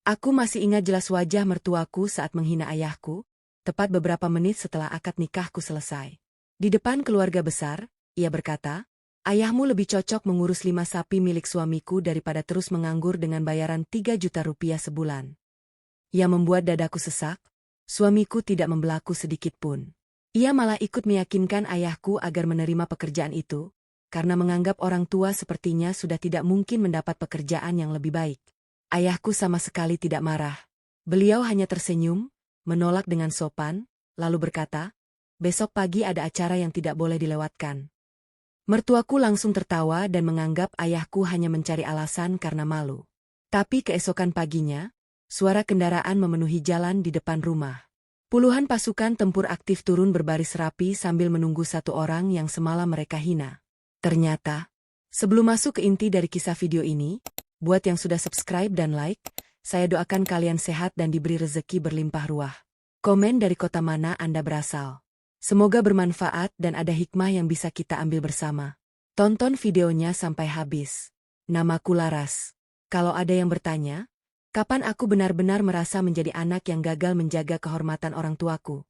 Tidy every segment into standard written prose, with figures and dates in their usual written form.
Aku masih ingat jelas wajah mertuaku saat menghina ayahku, tepat beberapa menit setelah akad nikahku selesai. Di depan keluarga besar, ia berkata, "Ayahmu lebih cocok mengurus 5 sapi milik suamiku daripada terus menganggur dengan bayaran 3 juta rupiah sebulan." Ia membuat dadaku sesak, suamiku tidak membelaku sedikit pun. Ia malah ikut meyakinkan ayahku agar menerima pekerjaan itu, karena menganggap orang tua sepertinya sudah tidak mungkin mendapat pekerjaan yang lebih baik. Ayahku sama sekali tidak marah. Beliau hanya tersenyum, menolak dengan sopan, lalu berkata, "Besok pagi ada acara yang tidak boleh dilewatkan." Mertuaku langsung tertawa dan menganggap ayahku hanya mencari alasan karena malu. Tapi keesokan paginya, suara kendaraan memenuhi jalan di depan rumah. Puluhan pasukan tempur aktif turun berbaris rapi sambil menunggu satu orang yang semalam mereka hina. Ternyata, sebelum masuk ke inti dari kisah video ini, buat yang sudah subscribe dan like, saya doakan kalian sehat dan diberi rezeki berlimpah ruah. Komen dari kota mana Anda berasal. Semoga bermanfaat dan ada hikmah yang bisa kita ambil bersama. Tonton videonya sampai habis. Namaku Laras. Kalau ada yang bertanya, kapan aku benar-benar merasa menjadi anak yang gagal menjaga kehormatan orang tuaku?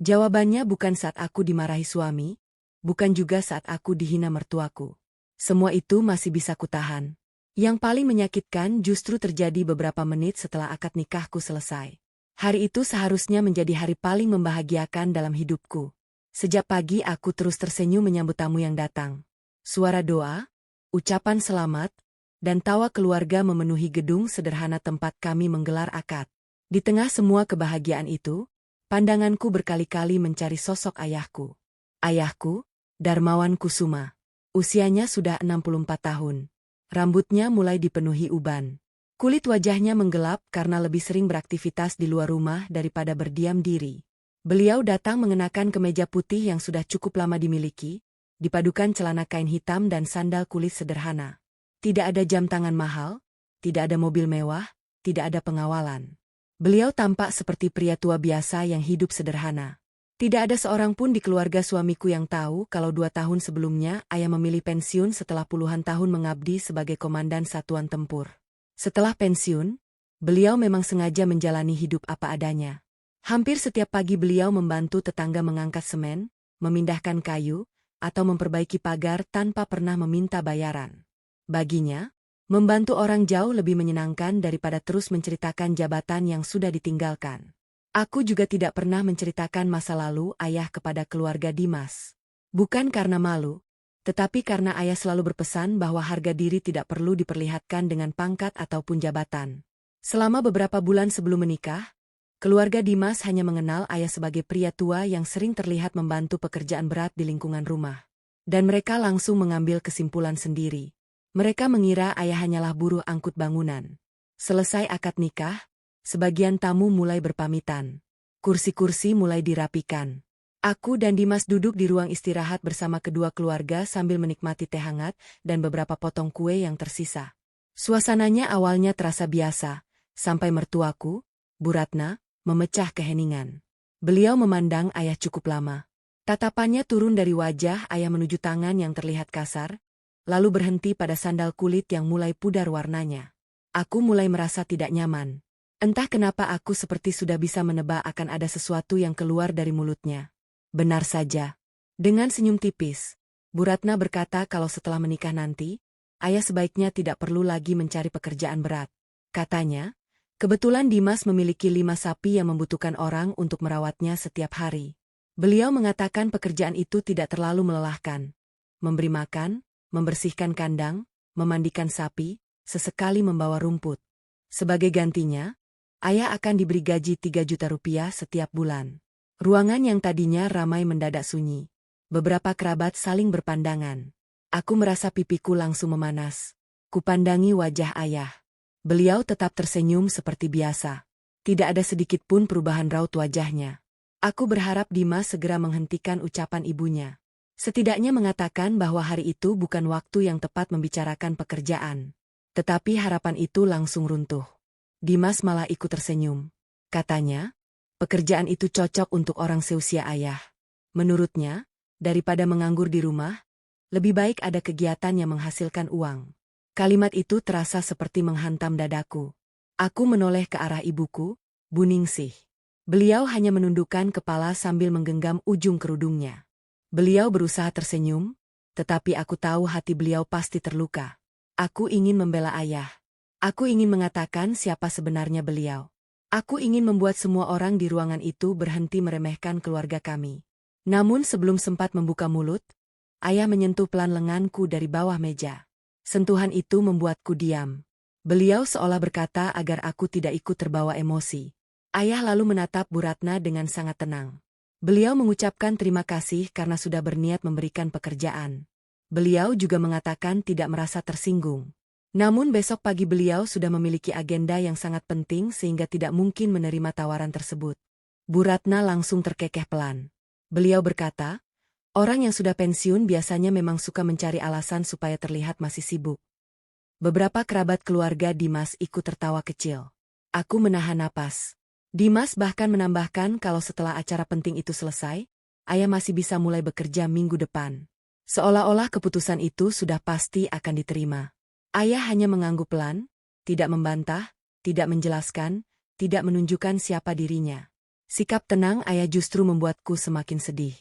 Jawabannya bukan saat aku dimarahi suami, bukan juga saat aku dihina mertuaku. Semua itu masih bisa kutahan. Yang paling menyakitkan justru terjadi beberapa menit setelah akad nikahku selesai. Hari itu seharusnya menjadi hari paling membahagiakan dalam hidupku. Sejak pagi aku terus tersenyum menyambut tamu yang datang. Suara doa, ucapan selamat, dan tawa keluarga memenuhi gedung sederhana tempat kami menggelar akad. Di tengah semua kebahagiaan itu, pandanganku berkali-kali mencari sosok ayahku. Ayahku, Darmawan Kusuma. Usianya sudah 64 tahun. Rambutnya mulai dipenuhi uban. Kulit wajahnya menggelap karena lebih sering beraktivitas di luar rumah daripada berdiam diri. Beliau datang mengenakan kemeja putih yang sudah cukup lama dimiliki, dipadukan celana kain hitam dan sandal kulit sederhana. Tidak ada jam tangan mahal, tidak ada mobil mewah, tidak ada pengawalan. Beliau tampak seperti pria tua biasa yang hidup sederhana. Tidak ada seorang pun di keluarga suamiku yang tahu kalau 2 tahun sebelumnya ayah memilih pensiun setelah puluhan tahun mengabdi sebagai komandan satuan tempur. Setelah pensiun, beliau memang sengaja menjalani hidup apa adanya. Hampir setiap pagi beliau membantu tetangga mengangkat semen, memindahkan kayu, atau memperbaiki pagar tanpa pernah meminta bayaran. Baginya, membantu orang jauh lebih menyenangkan daripada terus menceritakan jabatan yang sudah ditinggalkan. Aku juga tidak pernah menceritakan masa lalu ayah kepada keluarga Dimas. Bukan karena malu, tetapi karena ayah selalu berpesan bahwa harga diri tidak perlu diperlihatkan dengan pangkat ataupun jabatan. Selama beberapa bulan sebelum menikah, keluarga Dimas hanya mengenal ayah sebagai pria tua yang sering terlihat membantu pekerjaan berat di lingkungan rumah. Dan mereka langsung mengambil kesimpulan sendiri. Mereka mengira ayah hanyalah buruh angkut bangunan. Selesai akad nikah, sebagian tamu mulai berpamitan. Kursi-kursi mulai dirapikan. Aku dan Dimas duduk di ruang istirahat bersama kedua keluarga sambil menikmati teh hangat dan beberapa potong kue yang tersisa. Suasananya awalnya terasa biasa, sampai mertuaku, Bu Ratna, memecah keheningan. Beliau memandang ayah cukup lama. Tatapannya turun dari wajah ayah menuju tangan yang terlihat kasar, lalu berhenti pada sandal kulit yang mulai pudar warnanya. Aku mulai merasa tidak nyaman. Entah kenapa aku seperti sudah bisa menebak akan ada sesuatu yang keluar dari mulutnya. Benar saja. Dengan senyum tipis, Bu Ratna berkata kalau setelah menikah nanti, ayah sebaiknya tidak perlu lagi mencari pekerjaan berat. Katanya, kebetulan Dimas memiliki 5 sapi yang membutuhkan orang untuk merawatnya setiap hari. Beliau mengatakan pekerjaan itu tidak terlalu melelahkan. Memberi makan, membersihkan kandang, memandikan sapi, sesekali membawa rumput. Sebagai gantinya, ayah akan diberi gaji 3 juta rupiah setiap bulan. Ruangan yang tadinya ramai mendadak sunyi. Beberapa kerabat saling berpandangan. Aku merasa pipiku langsung memanas. Kupandangi wajah ayah. Beliau tetap tersenyum seperti biasa. Tidak ada sedikit pun perubahan raut wajahnya. Aku berharap Dimas segera menghentikan ucapan ibunya. Setidaknya mengatakan bahwa hari itu bukan waktu yang tepat membicarakan pekerjaan. Tetapi harapan itu langsung runtuh. Dimas malah ikut tersenyum. Katanya, pekerjaan itu cocok untuk orang seusia ayah. Menurutnya, daripada menganggur di rumah, lebih baik ada kegiatan yang menghasilkan uang. Kalimat itu terasa seperti menghantam dadaku. Aku menoleh ke arah ibuku, Bu Ningsih. Beliau hanya menundukkan kepala sambil menggenggam ujung kerudungnya. Beliau berusaha tersenyum, tetapi aku tahu hati beliau pasti terluka. Aku ingin membela ayah. Aku ingin mengatakan siapa sebenarnya beliau. Aku ingin membuat semua orang di ruangan itu berhenti meremehkan keluarga kami. Namun sebelum sempat membuka mulut, ayah menyentuh pelan lenganku dari bawah meja. Sentuhan itu membuatku diam. Beliau seolah berkata agar aku tidak ikut terbawa emosi. Ayah lalu menatap Bu Ratna dengan sangat tenang. Beliau mengucapkan terima kasih karena sudah berniat memberikan pekerjaan. Beliau juga mengatakan tidak merasa tersinggung. Namun besok pagi beliau sudah memiliki agenda yang sangat penting sehingga tidak mungkin menerima tawaran tersebut. Bu Ratna langsung terkekeh pelan. Beliau berkata, orang yang sudah pensiun biasanya memang suka mencari alasan supaya terlihat masih sibuk. Beberapa kerabat keluarga Dimas ikut tertawa kecil. Aku menahan napas. Dimas bahkan menambahkan kalau setelah acara penting itu selesai, ayah masih bisa mulai bekerja minggu depan. Seolah-olah keputusan itu sudah pasti akan diterima. Ayah hanya mengangguk pelan, tidak membantah, tidak menjelaskan, tidak menunjukkan siapa dirinya. Sikap tenang ayah justru membuatku semakin sedih.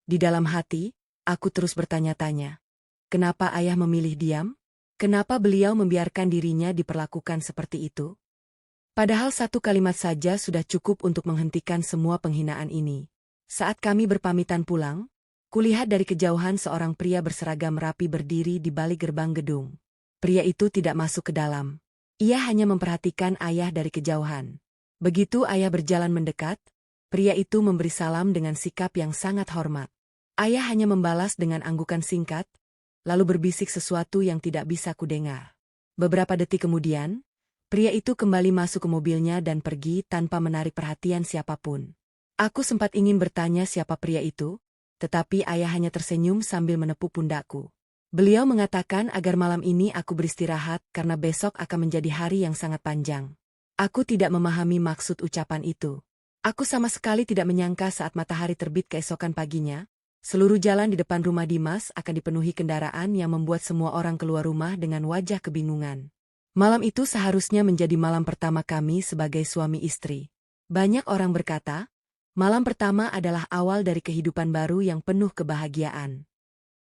Di dalam hati, aku terus bertanya-tanya. Kenapa ayah memilih diam? Kenapa beliau membiarkan dirinya diperlakukan seperti itu? Padahal satu kalimat saja sudah cukup untuk menghentikan semua penghinaan ini. Saat kami berpamitan pulang, kulihat dari kejauhan seorang pria berseragam rapi berdiri di balik gerbang gedung. Pria itu tidak masuk ke dalam. Ia hanya memperhatikan ayah dari kejauhan. Begitu ayah berjalan mendekat, pria itu memberi salam dengan sikap yang sangat hormat. Ayah hanya membalas dengan anggukan singkat, lalu berbisik sesuatu yang tidak bisa kudengar. Beberapa detik kemudian, pria itu kembali masuk ke mobilnya dan pergi tanpa menarik perhatian siapapun. Aku sempat ingin bertanya siapa pria itu, tetapi ayah hanya tersenyum sambil menepuk pundakku. Beliau mengatakan agar malam ini aku beristirahat karena besok akan menjadi hari yang sangat panjang. Aku tidak memahami maksud ucapan itu. Aku sama sekali tidak menyangka saat matahari terbit keesokan paginya, seluruh jalan di depan rumah Dimas akan dipenuhi kendaraan yang membuat semua orang keluar rumah dengan wajah kebingungan. Malam itu seharusnya menjadi malam pertama kami sebagai suami istri. Banyak orang berkata, malam pertama adalah awal dari kehidupan baru yang penuh kebahagiaan.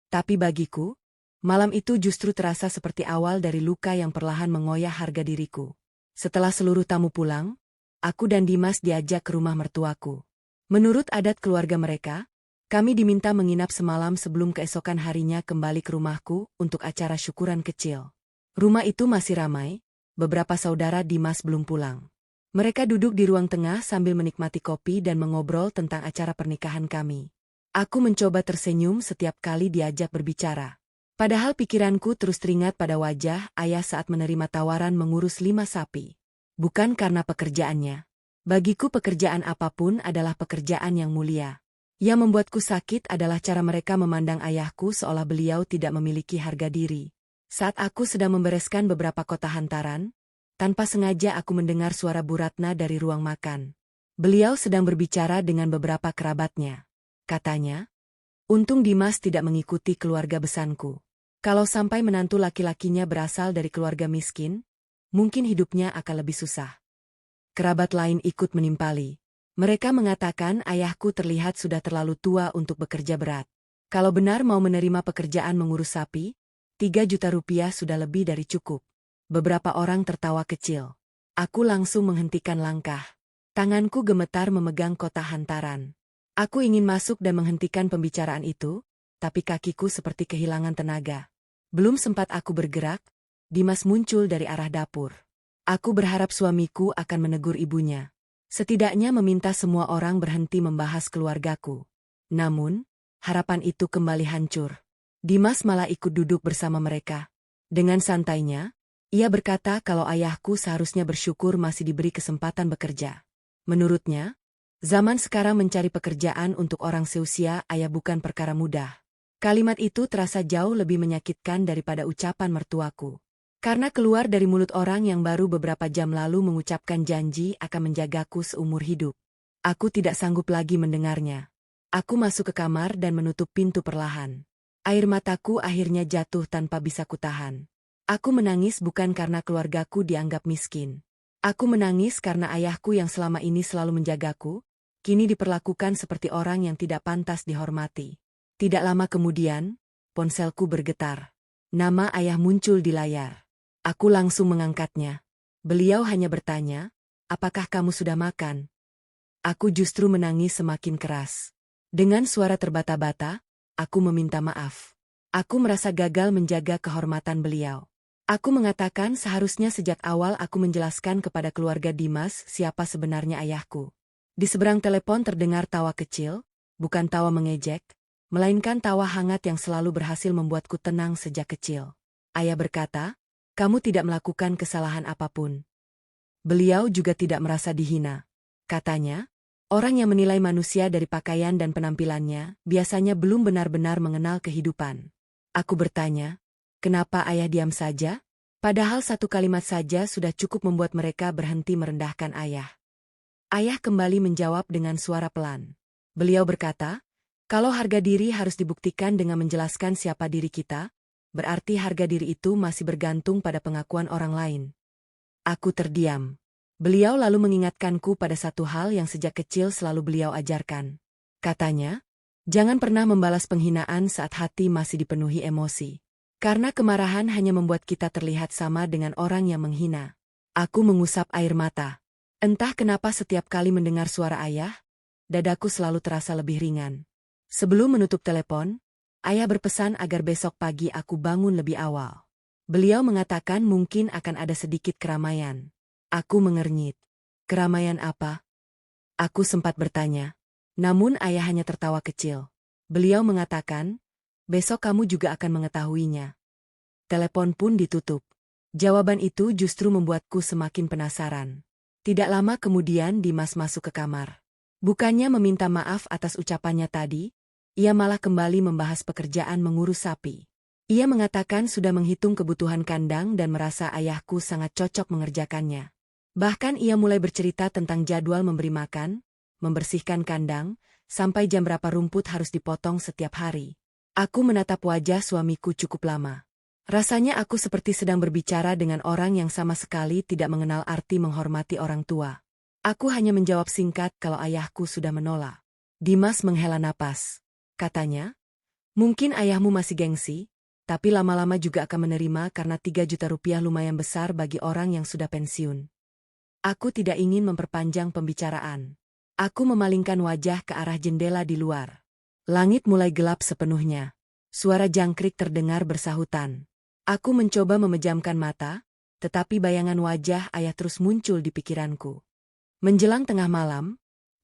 Tapi bagiku, malam itu justru terasa seperti awal dari luka yang perlahan mengoyak harga diriku. Setelah seluruh tamu pulang, aku dan Dimas diajak ke rumah mertuaku. Menurut adat keluarga mereka, kami diminta menginap semalam sebelum keesokan harinya kembali ke rumahku untuk acara syukuran kecil. Rumah itu masih ramai, beberapa saudara Dimas belum pulang. Mereka duduk di ruang tengah sambil menikmati kopi dan mengobrol tentang acara pernikahan kami. Aku mencoba tersenyum setiap kali diajak berbicara. Padahal pikiranku terus teringat pada wajah ayah saat menerima tawaran mengurus 5 sapi. Bukan karena pekerjaannya. Bagiku pekerjaan apapun adalah pekerjaan yang mulia. Yang membuatku sakit adalah cara mereka memandang ayahku seolah beliau tidak memiliki harga diri. Saat aku sedang membereskan beberapa kotak hantaran, tanpa sengaja aku mendengar suara Bu Ratna dari ruang makan. Beliau sedang berbicara dengan beberapa kerabatnya. Katanya, untung Dimas tidak mengikuti keluarga besarku. Kalau sampai menantu laki-lakinya berasal dari keluarga miskin, mungkin hidupnya akan lebih susah. Kerabat lain ikut menimpali. Mereka mengatakan ayahku terlihat sudah terlalu tua untuk bekerja berat. Kalau benar mau menerima pekerjaan mengurus sapi, 3 juta rupiah sudah lebih dari cukup. Beberapa orang tertawa kecil. Aku langsung menghentikan langkah. Tanganku gemetar memegang kotak hantaran. Aku ingin masuk dan menghentikan pembicaraan itu, tapi kakiku seperti kehilangan tenaga. Belum sempat aku bergerak, Dimas muncul dari arah dapur. Aku berharap suamiku akan menegur ibunya. Setidaknya meminta semua orang berhenti membahas keluargaku. Namun, harapan itu kembali hancur. Dimas malah ikut duduk bersama mereka. Dengan santainya, ia berkata kalau ayahku seharusnya bersyukur masih diberi kesempatan bekerja. Menurutnya, zaman sekarang mencari pekerjaan untuk orang seusia ayah bukan perkara mudah. Kalimat itu terasa jauh lebih menyakitkan daripada ucapan mertuaku. Karena keluar dari mulut orang yang baru beberapa jam lalu mengucapkan janji akan menjagaku seumur hidup. Aku tidak sanggup lagi mendengarnya. Aku masuk ke kamar dan menutup pintu perlahan. Air mataku akhirnya jatuh tanpa bisa kutahan. Aku menangis bukan karena keluargaku dianggap miskin. Aku menangis karena ayahku yang selama ini selalu menjagaku, kini diperlakukan seperti orang yang tidak pantas dihormati. Tidak lama kemudian, ponselku bergetar. Nama ayah muncul di layar. Aku langsung mengangkatnya. Beliau hanya bertanya, "Apakah kamu sudah makan?" Aku justru menangis semakin keras. Dengan suara terbata-bata, aku meminta maaf. Aku merasa gagal menjaga kehormatan beliau. Aku mengatakan seharusnya sejak awal aku menjelaskan kepada keluarga Dimas siapa sebenarnya ayahku. Di seberang telepon terdengar tawa kecil, bukan tawa mengejek, melainkan tawa hangat yang selalu berhasil membuatku tenang sejak kecil. Ayah berkata, "Kamu tidak melakukan kesalahan apapun." Beliau juga tidak merasa dihina. Katanya, orang yang menilai manusia dari pakaian dan penampilannya biasanya belum benar-benar mengenal kehidupan. Aku bertanya, kenapa ayah diam saja? Padahal satu kalimat saja sudah cukup membuat mereka berhenti merendahkan ayah. Ayah kembali menjawab dengan suara pelan. Beliau berkata, "Kalau harga diri harus dibuktikan dengan menjelaskan siapa diri kita, berarti harga diri itu masih bergantung pada pengakuan orang lain." Aku terdiam. Beliau lalu mengingatkanku pada satu hal yang sejak kecil selalu beliau ajarkan. Katanya, jangan pernah membalas penghinaan saat hati masih dipenuhi emosi. Karena kemarahan hanya membuat kita terlihat sama dengan orang yang menghina. Aku mengusap air mata. Entah kenapa setiap kali mendengar suara ayah, dadaku selalu terasa lebih ringan. Sebelum menutup telepon, ayah berpesan agar besok pagi aku bangun lebih awal. Beliau mengatakan mungkin akan ada sedikit keramaian. Aku mengernyit. Keramaian apa? Aku sempat bertanya. Namun ayah hanya tertawa kecil. Beliau mengatakan, besok kamu juga akan mengetahuinya. Telepon pun ditutup. Jawaban itu justru membuatku semakin penasaran. Tidak lama kemudian Dimas masuk ke kamar. Bukannya meminta maaf atas ucapannya tadi, ia malah kembali membahas pekerjaan mengurus sapi. Ia mengatakan sudah menghitung kebutuhan kandang dan merasa ayahku sangat cocok mengerjakannya. Bahkan ia mulai bercerita tentang jadwal memberi makan, membersihkan kandang, sampai jam berapa rumput harus dipotong setiap hari. Aku menatap wajah suamiku cukup lama. Rasanya aku seperti sedang berbicara dengan orang yang sama sekali tidak mengenal arti menghormati orang tua. Aku hanya menjawab singkat kalau ayahku sudah menolak. Dimas menghela napas. Katanya, mungkin ayahmu masih gengsi, tapi lama-lama juga akan menerima karena 3 juta rupiah lumayan besar bagi orang yang sudah pensiun. Aku tidak ingin memperpanjang pembicaraan. Aku memalingkan wajah ke arah jendela di luar. Langit mulai gelap sepenuhnya. Suara jangkrik terdengar bersahutan. Aku mencoba memejamkan mata, tetapi bayangan wajah ayah terus muncul di pikiranku. Menjelang tengah malam,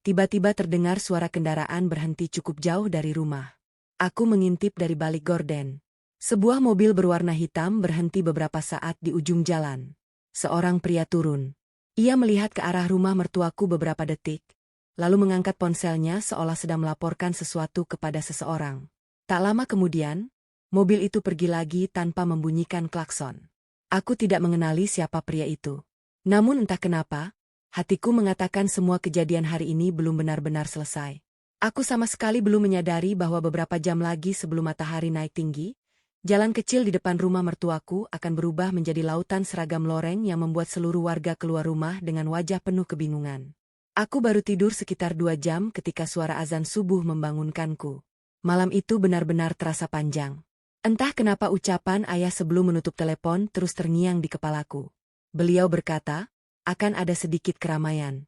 tiba-tiba terdengar suara kendaraan berhenti cukup jauh dari rumah. Aku mengintip dari balik gorden. Sebuah mobil berwarna hitam berhenti beberapa saat di ujung jalan. Seorang pria turun. Ia melihat ke arah rumah mertuaku beberapa detik, lalu mengangkat ponselnya seolah sedang melaporkan sesuatu kepada seseorang. Tak lama kemudian, mobil itu pergi lagi tanpa membunyikan klakson. Aku tidak mengenali siapa pria itu. Namun entah kenapa, hatiku mengatakan semua kejadian hari ini belum benar-benar selesai. Aku sama sekali belum menyadari bahwa beberapa jam lagi sebelum matahari naik tinggi, jalan kecil di depan rumah mertuaku akan berubah menjadi lautan seragam loreng yang membuat seluruh warga keluar rumah dengan wajah penuh kebingungan. Aku baru tidur sekitar 2 jam ketika suara azan subuh membangunkanku. Malam itu benar-benar terasa panjang. Entah kenapa ucapan ayah sebelum menutup telepon terus terngiang di kepalaku. Beliau berkata, akan ada sedikit keramaian.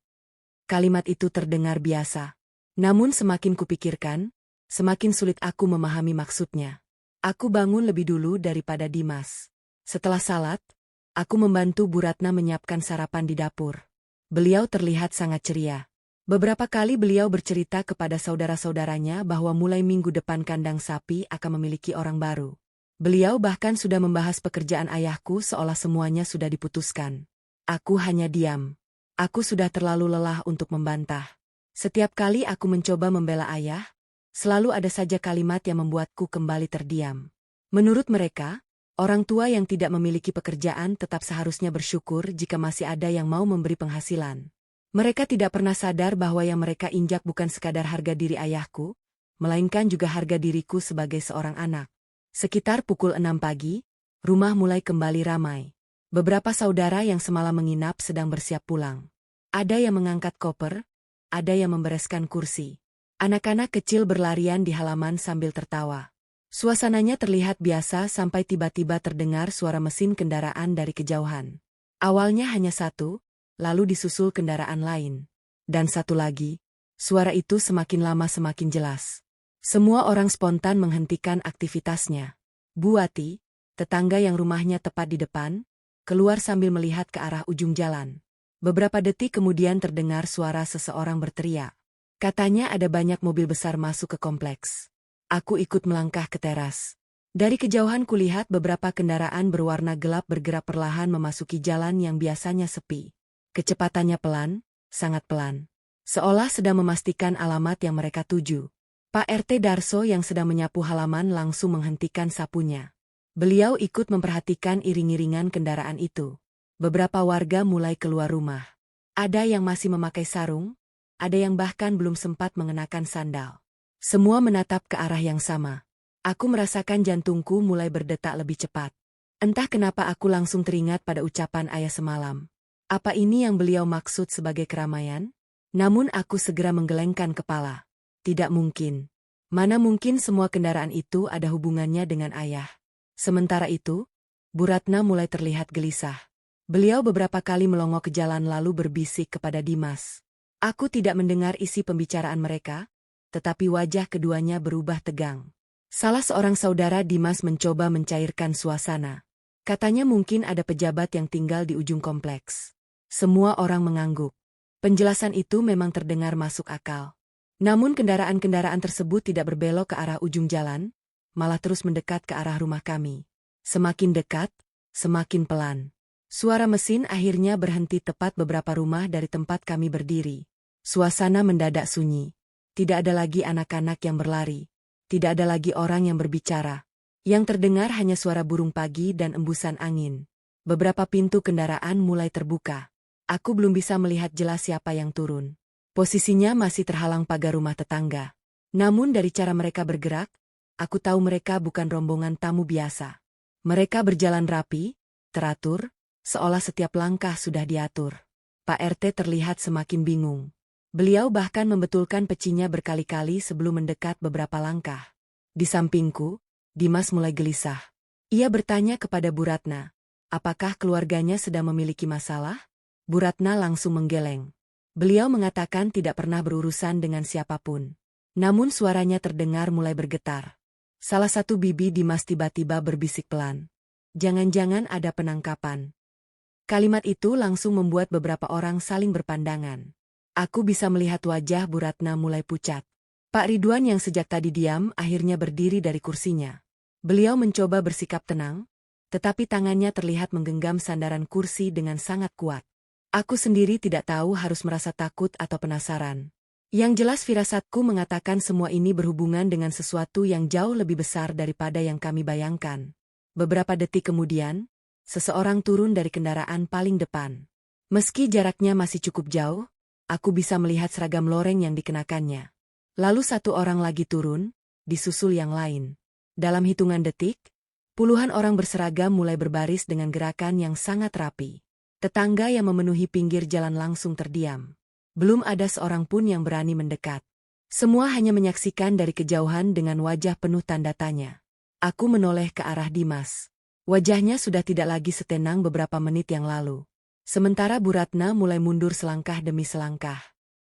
Kalimat itu terdengar biasa. Namun semakin kupikirkan, semakin sulit aku memahami maksudnya. Aku bangun lebih dulu daripada Dimas. Setelah salat, aku membantu Bu Ratna menyiapkan sarapan di dapur. Beliau terlihat sangat ceria. Beberapa kali beliau bercerita kepada saudara-saudaranya bahwa mulai minggu depan kandang sapi akan memiliki orang baru. Beliau bahkan sudah membahas pekerjaan ayahku seolah semuanya sudah diputuskan. Aku hanya diam. Aku sudah terlalu lelah untuk membantah. Setiap kali aku mencoba membela ayah, selalu ada saja kalimat yang membuatku kembali terdiam. Menurut mereka, orang tua yang tidak memiliki pekerjaan tetap seharusnya bersyukur jika masih ada yang mau memberi penghasilan. Mereka tidak pernah sadar bahwa yang mereka injak bukan sekadar harga diri ayahku, melainkan juga harga diriku sebagai seorang anak. Sekitar pukul 6 pagi, rumah mulai kembali ramai. Beberapa saudara yang semalam menginap sedang bersiap pulang. Ada yang mengangkat koper, ada yang membereskan kursi. Anak-anak kecil berlarian di halaman sambil tertawa. Suasananya terlihat biasa sampai tiba-tiba terdengar suara mesin kendaraan dari kejauhan. Awalnya hanya satu, lalu disusul kendaraan lain. Dan satu lagi. Suara itu semakin lama semakin jelas. Semua orang spontan menghentikan aktivitasnya. Bu Wati, tetangga yang rumahnya tepat di depan, keluar sambil melihat ke arah ujung jalan. Beberapa detik kemudian terdengar suara seseorang berteriak. Katanya ada banyak mobil besar masuk ke kompleks. Aku ikut melangkah ke teras. Dari kejauhan kulihat beberapa kendaraan berwarna gelap bergerak perlahan memasuki jalan yang biasanya sepi. Kecepatannya pelan, sangat pelan. Seolah sedang memastikan alamat yang mereka tuju. Pak RT Darso yang sedang menyapu halaman langsung menghentikan sapunya. Beliau ikut memperhatikan iring-iringan kendaraan itu. Beberapa warga mulai keluar rumah. Ada yang masih memakai sarung, ada yang bahkan belum sempat mengenakan sandal. Semua menatap ke arah yang sama. Aku merasakan jantungku mulai berdetak lebih cepat. Entah kenapa aku langsung teringat pada ucapan ayah semalam. Apa ini yang beliau maksud sebagai keramaian? Namun aku segera menggelengkan kepala. Tidak mungkin. Mana mungkin semua kendaraan itu ada hubungannya dengan ayah. Sementara itu, Bu Ratna mulai terlihat gelisah. Beliau beberapa kali melongo ke jalan lalu berbisik kepada Dimas. Aku tidak mendengar isi pembicaraan mereka, tetapi wajah keduanya berubah tegang. Salah seorang saudara Dimas mencoba mencairkan suasana. Katanya mungkin ada pejabat yang tinggal di ujung kompleks. Semua orang mengangguk. Penjelasan itu memang terdengar masuk akal. Namun kendaraan-kendaraan tersebut tidak berbelok ke arah ujung jalan, malah terus mendekat ke arah rumah kami. Semakin dekat, semakin pelan. Suara mesin akhirnya berhenti tepat beberapa rumah dari tempat kami berdiri. Suasana mendadak sunyi. Tidak ada lagi anak-anak yang berlari. Tidak ada lagi orang yang berbicara. Yang terdengar hanya suara burung pagi dan embusan angin. Beberapa pintu kendaraan mulai terbuka. Aku belum bisa melihat jelas siapa yang turun. Posisinya masih terhalang pagar rumah tetangga. Namun dari cara mereka bergerak, aku tahu mereka bukan rombongan tamu biasa. Mereka berjalan rapi, teratur, seolah setiap langkah sudah diatur. Pak RT terlihat semakin bingung. Beliau bahkan membetulkan pecinya berkali-kali sebelum mendekat beberapa langkah. Di sampingku, Dimas mulai gelisah. Ia bertanya kepada Bu Ratna, apakah keluarganya sedang memiliki masalah? Bu Ratna langsung menggeleng. Beliau mengatakan tidak pernah berurusan dengan siapapun. Namun suaranya terdengar mulai bergetar. Salah satu bibi Dimas tiba-tiba berbisik pelan. Jangan-jangan ada penangkapan. Kalimat itu langsung membuat beberapa orang saling berpandangan. Aku bisa melihat wajah Bu Ratna mulai pucat. Pak Ridwan yang sejak tadi diam akhirnya berdiri dari kursinya. Beliau mencoba bersikap tenang, tetapi tangannya terlihat menggenggam sandaran kursi dengan sangat kuat. Aku sendiri tidak tahu harus merasa takut atau penasaran. Yang jelas firasatku mengatakan semua ini berhubungan dengan sesuatu yang jauh lebih besar daripada yang kami bayangkan. Beberapa detik kemudian, seseorang turun dari kendaraan paling depan. Meski jaraknya masih cukup jauh, aku bisa melihat seragam loreng yang dikenakannya. Lalu satu orang lagi turun, disusul yang lain. Dalam hitungan detik, puluhan orang berseragam mulai berbaris dengan gerakan yang sangat rapi. Tetangga yang memenuhi pinggir jalan langsung terdiam. Belum ada seorang pun yang berani mendekat. Semua hanya menyaksikan dari kejauhan dengan wajah penuh tanda tanya. Aku menoleh ke arah Dimas. Wajahnya sudah tidak lagi setenang beberapa menit yang lalu. Sementara Bu Ratna mulai mundur selangkah demi selangkah.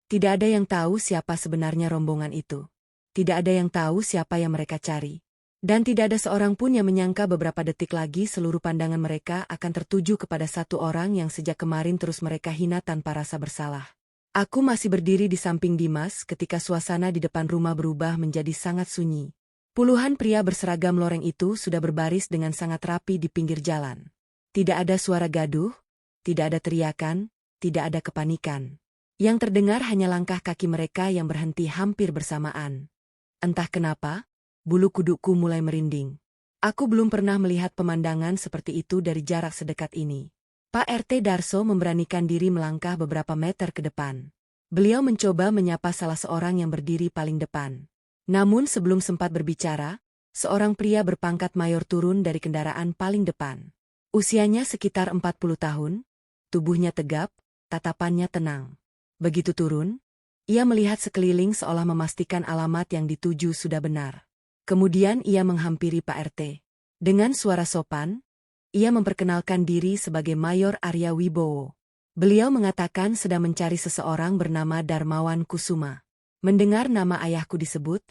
Tidak ada yang tahu siapa sebenarnya rombongan itu. Tidak ada yang tahu siapa yang mereka cari. Dan tidak ada seorang pun yang menyangka beberapa detik lagi seluruh pandangan mereka akan tertuju kepada satu orang yang sejak kemarin terus mereka hina tanpa rasa bersalah. Aku masih berdiri di samping Dimas ketika suasana di depan rumah berubah menjadi sangat sunyi. Puluhan pria berseragam loreng itu sudah berbaris dengan sangat rapi di pinggir jalan. Tidak ada suara gaduh, tidak ada teriakan, tidak ada kepanikan. Yang terdengar hanya langkah kaki mereka yang berhenti hampir bersamaan. Entah kenapa, bulu kudukku mulai merinding. Aku belum pernah melihat pemandangan seperti itu dari jarak sedekat ini. Pak RT Darso memberanikan diri melangkah beberapa meter ke depan. Beliau mencoba menyapa salah seorang yang berdiri paling depan. Namun sebelum sempat berbicara, seorang pria berpangkat mayor turun dari kendaraan paling depan. Usianya sekitar 40 tahun, tubuhnya tegap, tatapannya tenang. Begitu turun, ia melihat sekeliling seolah memastikan alamat yang dituju sudah benar. Kemudian ia menghampiri Pak RT. Dengan suara sopan, ia memperkenalkan diri sebagai Mayor Arya Wibowo. Beliau mengatakan sedang mencari seseorang bernama Darmawan Kusuma. Mendengar nama ayahku disebut,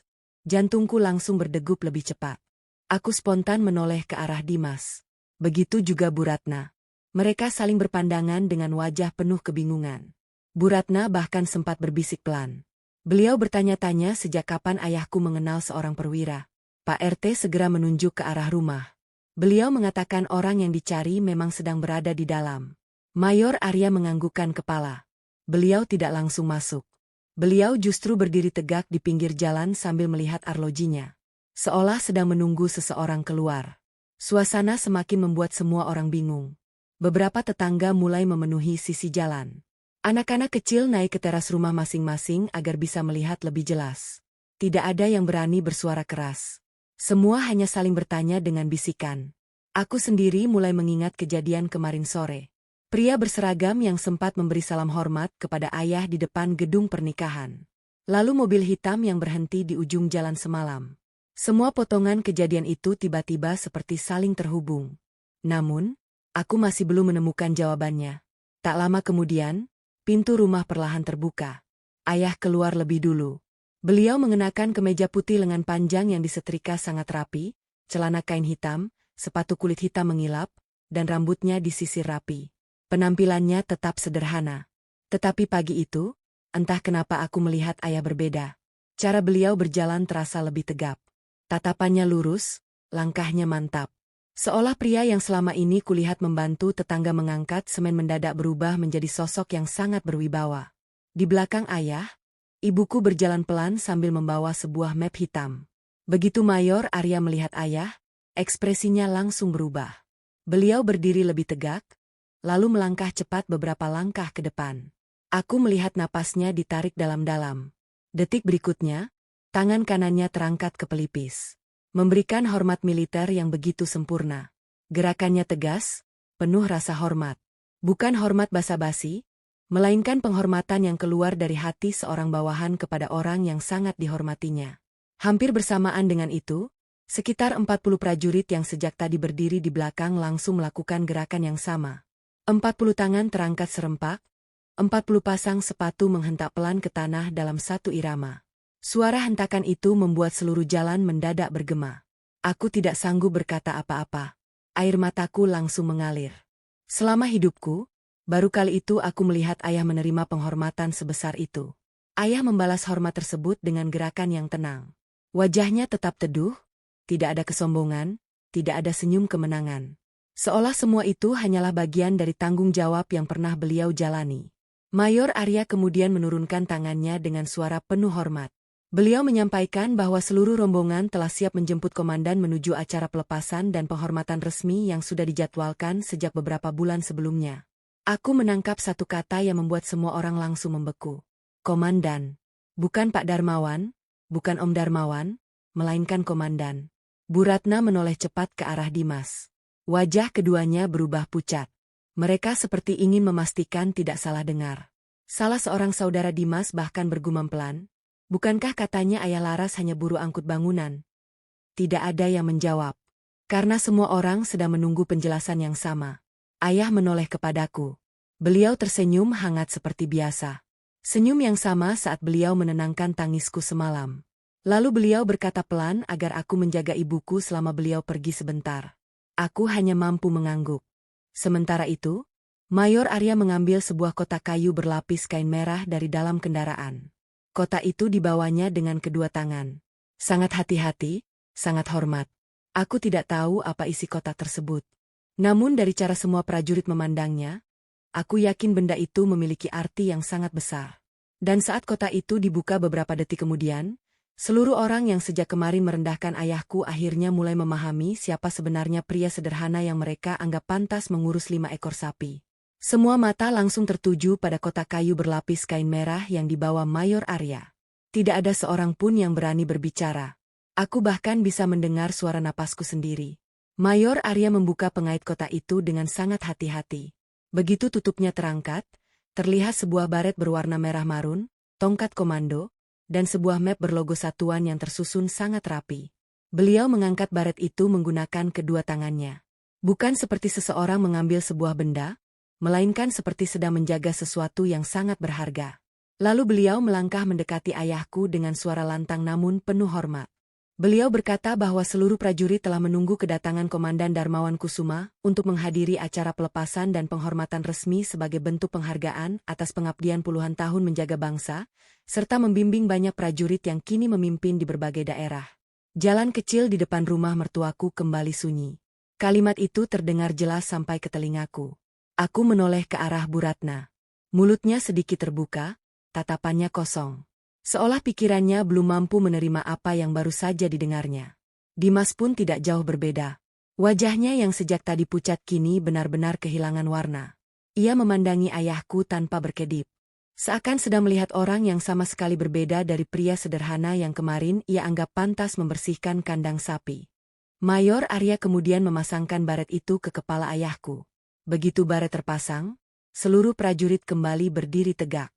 jantungku langsung berdegup lebih cepat. Aku spontan menoleh ke arah Dimas. Begitu juga Bu Ratna. Mereka saling berpandangan dengan wajah penuh kebingungan. Bu Ratna bahkan sempat berbisik pelan. Beliau bertanya-tanya sejak kapan ayahku mengenal seorang perwira. Pak RT segera menunjuk ke arah rumah. Beliau mengatakan orang yang dicari memang sedang berada di dalam. Mayor Arya menganggukkan kepala. Beliau tidak langsung masuk. Beliau justru berdiri tegak di pinggir jalan sambil melihat arlojinya. Seolah sedang menunggu seseorang keluar. Suasana semakin membuat semua orang bingung. Beberapa tetangga mulai memenuhi sisi jalan. Anak-anak kecil naik ke teras rumah masing-masing agar bisa melihat lebih jelas. Tidak ada yang berani bersuara keras. Semua hanya saling bertanya dengan bisikan. Aku sendiri mulai mengingat kejadian kemarin sore. Pria berseragam yang sempat memberi salam hormat kepada ayah di depan gedung pernikahan. Lalu mobil hitam yang berhenti di ujung jalan semalam. Semua potongan kejadian itu tiba-tiba seperti saling terhubung. Namun, aku masih belum menemukan jawabannya. Tak lama kemudian, pintu rumah perlahan terbuka. Ayah keluar lebih dulu. Beliau mengenakan kemeja putih lengan panjang yang disetrika sangat rapi, celana kain hitam, sepatu kulit hitam mengilap, dan rambutnya disisir rapi. Penampilannya tetap sederhana. Tetapi pagi itu, entah kenapa aku melihat ayah berbeda. Cara beliau berjalan terasa lebih tegap. Tatapannya lurus, langkahnya mantap. Seolah pria yang selama ini kulihat membantu tetangga mengangkat semen mendadak berubah menjadi sosok yang sangat berwibawa. Di belakang ayah, ibuku berjalan pelan sambil membawa sebuah map hitam. Begitu Mayor Arya melihat ayah, ekspresinya langsung berubah. Beliau berdiri lebih tegak, lalu melangkah cepat beberapa langkah ke depan. Aku melihat napasnya ditarik dalam-dalam. Detik berikutnya, tangan kanannya terangkat ke pelipis. Memberikan hormat militer yang begitu sempurna. Gerakannya tegas, penuh rasa hormat. Bukan hormat basa-basi, melainkan penghormatan yang keluar dari hati seorang bawahan kepada orang yang sangat dihormatinya. Hampir bersamaan dengan itu, sekitar 40 prajurit yang sejak tadi berdiri di belakang langsung melakukan gerakan yang sama. 40 tangan terangkat serempak, 40 pasang sepatu menghentak pelan ke tanah dalam satu irama. Suara hentakan itu membuat seluruh jalan mendadak bergema. Aku tidak sanggup berkata apa-apa. Air mataku langsung mengalir. Selama hidupku, baru kali itu aku melihat ayah menerima penghormatan sebesar itu. Ayah membalas hormat tersebut dengan gerakan yang tenang. Wajahnya tetap teduh, tidak ada kesombongan, tidak ada senyum kemenangan. Seolah semua itu hanyalah bagian dari tanggung jawab yang pernah beliau jalani. Mayor Arya kemudian menurunkan tangannya dengan suara penuh hormat. Beliau menyampaikan bahwa seluruh rombongan telah siap menjemput komandan menuju acara pelepasan dan penghormatan resmi yang sudah dijadwalkan sejak beberapa bulan sebelumnya. Aku menangkap satu kata yang membuat semua orang langsung membeku. Komandan. Bukan Pak Darmawan, bukan Om Darmawan, melainkan komandan. Bu Ratna menoleh cepat ke arah Dimas. Wajah keduanya berubah pucat. Mereka seperti ingin memastikan tidak salah dengar. Salah seorang saudara Dimas bahkan bergumam pelan. Bukankah katanya ayah Laras hanya buruh angkut bangunan? Tidak ada yang menjawab. Karena semua orang sedang menunggu penjelasan yang sama. Ayah menoleh kepadaku. Beliau tersenyum hangat seperti biasa. Senyum yang sama saat beliau menenangkan tangisku semalam. Lalu beliau berkata pelan agar aku menjaga ibuku selama beliau pergi sebentar. Aku hanya mampu mengangguk. Sementara itu, Mayor Arya mengambil sebuah kotak kayu berlapis kain merah dari dalam kendaraan. Kotak itu dibawanya dengan kedua tangan. Sangat hati-hati, sangat hormat. Aku tidak tahu apa isi kotak tersebut. Namun dari cara semua prajurit memandangnya, aku yakin benda itu memiliki arti yang sangat besar. Dan saat kotak itu dibuka beberapa detik kemudian, seluruh orang yang sejak kemarin merendahkan ayahku akhirnya mulai memahami siapa sebenarnya pria sederhana yang mereka anggap pantas mengurus 5 ekor sapi. Semua mata langsung tertuju pada kotak kayu berlapis kain merah yang dibawa Mayor Arya. Tidak ada seorang pun yang berani berbicara. Aku bahkan bisa mendengar suara napasku sendiri. Mayor Arya membuka pengait kotak itu dengan sangat hati-hati. Begitu tutupnya terangkat, terlihat sebuah baret berwarna merah marun, tongkat komando, dan sebuah map berlogo satuan yang tersusun sangat rapi. Beliau mengangkat baret itu menggunakan kedua tangannya. Bukan seperti seseorang mengambil sebuah benda, melainkan seperti sedang menjaga sesuatu yang sangat berharga. Lalu beliau melangkah mendekati ayahku dengan suara lantang namun penuh hormat. Beliau berkata bahwa seluruh prajurit telah menunggu kedatangan Komandan Darmawan Kusuma untuk menghadiri acara pelepasan dan penghormatan resmi sebagai bentuk penghargaan atas pengabdian puluhan tahun menjaga bangsa, serta membimbing banyak prajurit yang kini memimpin di berbagai daerah. Jalan kecil di depan rumah mertuaku kembali sunyi. Kalimat itu terdengar jelas sampai ke telingaku. Aku menoleh ke arah Bu Ratna. Mulutnya sedikit terbuka, tatapannya kosong. Seolah pikirannya belum mampu menerima apa yang baru saja didengarnya. Dimas pun tidak jauh berbeda. Wajahnya yang sejak tadi pucat kini benar-benar kehilangan warna. Ia memandangi ayahku tanpa berkedip. Seakan sedang melihat orang yang sama sekali berbeda dari pria sederhana yang kemarin ia anggap pantas membersihkan kandang sapi. Mayor Arya kemudian memasangkan baret itu ke kepala ayahku. Begitu baret terpasang, seluruh prajurit kembali berdiri tegak.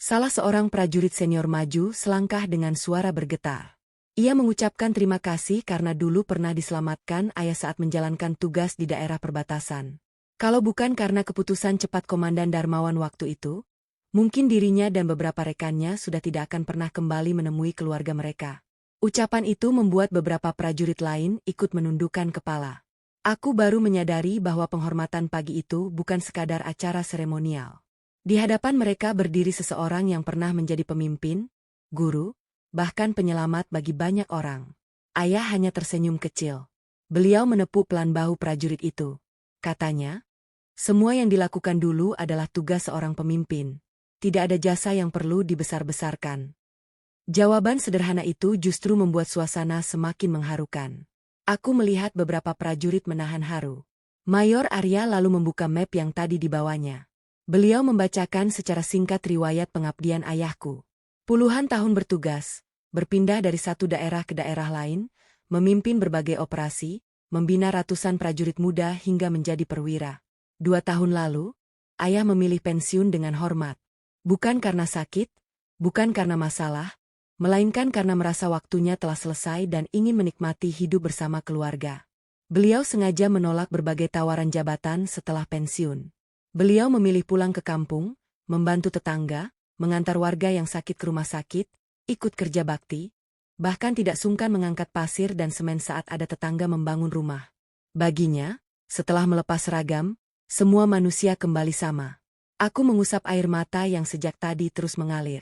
Salah seorang prajurit senior maju selangkah dengan suara bergetar. Ia mengucapkan terima kasih karena dulu pernah diselamatkan ayah saat menjalankan tugas di daerah perbatasan. Kalau bukan karena keputusan cepat Komandan Darmawan waktu itu, mungkin dirinya dan beberapa rekannya sudah tidak akan pernah kembali menemui keluarga mereka. Ucapan itu membuat beberapa prajurit lain ikut menundukkan kepala. Aku baru menyadari bahwa penghormatan pagi itu bukan sekadar acara seremonial. Di hadapan mereka berdiri seseorang yang pernah menjadi pemimpin, guru, bahkan penyelamat bagi banyak orang. Ayah hanya tersenyum kecil. Beliau menepuk pelan bahu prajurit itu. Katanya, semua yang dilakukan dulu adalah tugas seorang pemimpin. Tidak ada jasa yang perlu dibesar-besarkan. Jawaban sederhana itu justru membuat suasana semakin mengharukan. Aku melihat beberapa prajurit menahan haru. Mayor Arya lalu membuka map yang tadi dibawanya. Beliau membacakan secara singkat riwayat pengabdian ayahku. Puluhan tahun bertugas, berpindah dari satu daerah ke daerah lain, memimpin berbagai operasi, membina ratusan prajurit muda hingga menjadi perwira. 2 tahun lalu, ayah memilih pensiun dengan hormat. Bukan karena sakit, bukan karena masalah, melainkan karena merasa waktunya telah selesai dan ingin menikmati hidup bersama keluarga. Beliau sengaja menolak berbagai tawaran jabatan setelah pensiun. Beliau memilih pulang ke kampung, membantu tetangga, mengantar warga yang sakit ke rumah sakit, ikut kerja bakti, bahkan tidak sungkan mengangkat pasir dan semen saat ada tetangga membangun rumah. Baginya, setelah melepas seragam, semua manusia kembali sama. Aku mengusap air mata yang sejak tadi terus mengalir.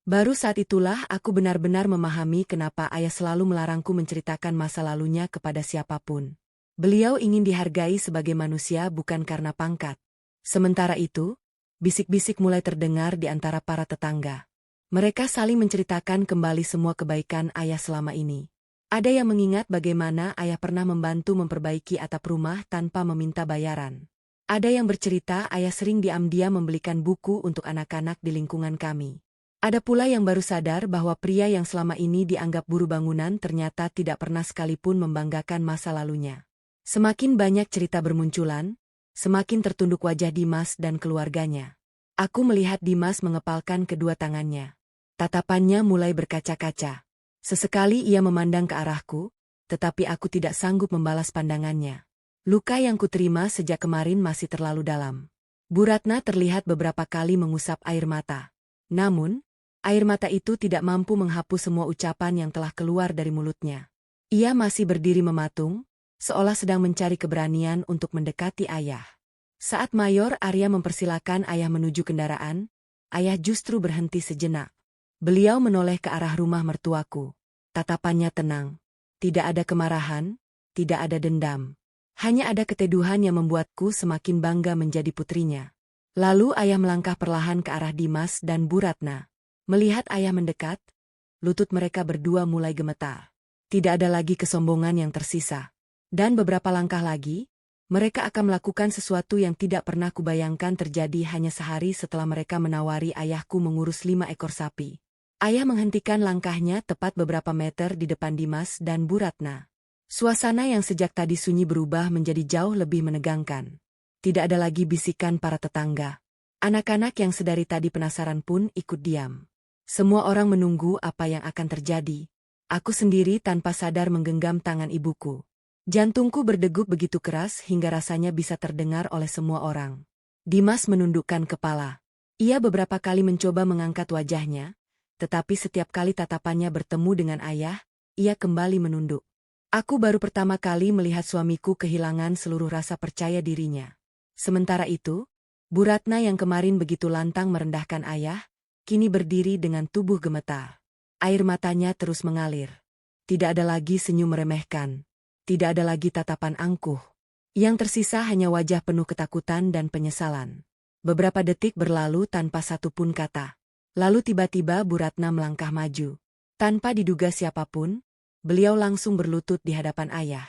Baru saat itulah aku benar-benar memahami kenapa ayah selalu melarangku menceritakan masa lalunya kepada siapapun. Beliau ingin dihargai sebagai manusia bukan karena pangkat. Sementara itu, bisik-bisik mulai terdengar di antara para tetangga. Mereka saling menceritakan kembali semua kebaikan ayah selama ini. Ada yang mengingat bagaimana ayah pernah membantu memperbaiki atap rumah tanpa meminta bayaran. Ada yang bercerita ayah sering diam-diam membelikan buku untuk anak-anak di lingkungan kami. Ada pula yang baru sadar bahwa pria yang selama ini dianggap buru bangunan ternyata tidak pernah sekalipun membanggakan masa lalunya. Semakin banyak cerita bermunculan, semakin tertunduk wajah Dimas dan keluarganya. Aku melihat Dimas mengepalkan kedua tangannya. Tatapannya mulai berkaca-kaca. Sesekali ia memandang ke arahku, tetapi aku tidak sanggup membalas pandangannya. Luka yang kuterima sejak kemarin masih terlalu dalam. Bu Ratna terlihat beberapa kali mengusap air mata. Namun, air mata itu tidak mampu menghapus semua ucapan yang telah keluar dari mulutnya. Ia masih berdiri mematung, seolah sedang mencari keberanian untuk mendekati ayah. Saat Mayor Arya mempersilakan ayah menuju kendaraan, ayah justru berhenti sejenak. Beliau menoleh ke arah rumah mertuaku. Tatapannya tenang. Tidak ada kemarahan, tidak ada dendam. Hanya ada keteduhan yang membuatku semakin bangga menjadi putrinya. Lalu ayah melangkah perlahan ke arah Dimas dan Bu Ratna. Melihat ayah mendekat, lutut mereka berdua mulai gemetar. Tidak ada lagi kesombongan yang tersisa. Dan beberapa langkah lagi, mereka akan melakukan sesuatu yang tidak pernah kubayangkan terjadi hanya sehari setelah mereka menawari ayahku mengurus 5 ekor sapi. Ayah menghentikan langkahnya tepat beberapa meter di depan Dimas dan Bu Ratna. Suasana yang sejak tadi sunyi berubah menjadi jauh lebih menegangkan. Tidak ada lagi bisikan para tetangga. Anak-anak yang sedari tadi penasaran pun ikut diam. Semua orang menunggu apa yang akan terjadi. Aku sendiri tanpa sadar menggenggam tangan ibuku. Jantungku berdegup begitu keras hingga rasanya bisa terdengar oleh semua orang. Dimas menundukkan kepala. Ia beberapa kali mencoba mengangkat wajahnya, tetapi setiap kali tatapannya bertemu dengan ayah, ia kembali menunduk. Aku baru pertama kali melihat suamiku kehilangan seluruh rasa percaya dirinya. Sementara itu, Bu Ratna yang kemarin begitu lantang merendahkan ayah, kini berdiri dengan tubuh gemetar. Air matanya terus mengalir. Tidak ada lagi senyum meremehkan. Tidak ada lagi tatapan angkuh. Yang tersisa hanya wajah penuh ketakutan dan penyesalan. Beberapa detik berlalu tanpa satupun kata. Lalu tiba-tiba Bu Ratna melangkah maju. Tanpa diduga siapapun, beliau langsung berlutut di hadapan ayah.